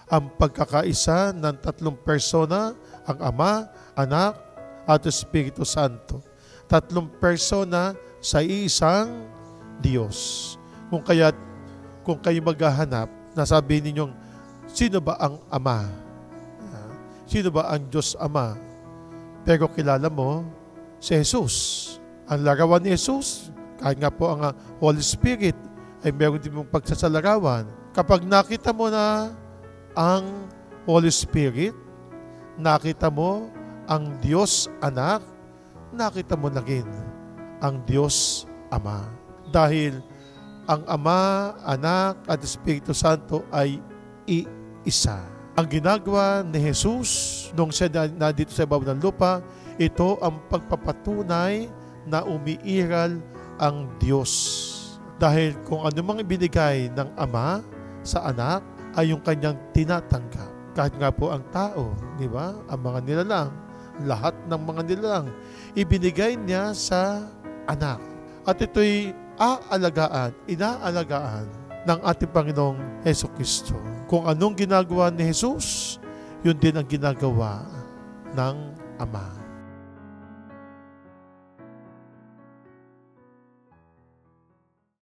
ang pagkakaisa ng tatlong persona, ang Ama, Anak, at Espiritu Santo. Tatlong persona sa isang Diyos. Kung kayo maghahanap, nasabi ninyong, sino ba ang Ama? Sino ba ang Diyos Ama? Pero kilala mo si Jesus. Ang larawan ni Jesus, kahit nga po ang Holy Spirit, ay meron din mong pagsasalarawan. Kapag nakita mo na ang Holy Spirit, nakita mo ang Diyos Anak, nakita mo na rin ang Diyos Ama. Dahil ang Ama, Anak, at Espiritu Santo ay iisa. Ang ginagawa ni Jesus nung siya na dito sa ibabaw ng lupa, ito ang pagpapatunay na umiiral ang Diyos. Dahil kung ano mang ibinigay ng Ama sa Anak, ay yung kanyang tinatanggap. Kahit nga po ang tao, di ba? Ang mga nilalang, lahat ng mga nilalang, ibinigay niya sa Anak. At ito'y inaalagaan ng ating Panginoong Hesukristo. Kung anong ginagawa ni Jesus, yun din ang ginagawa ng Ama.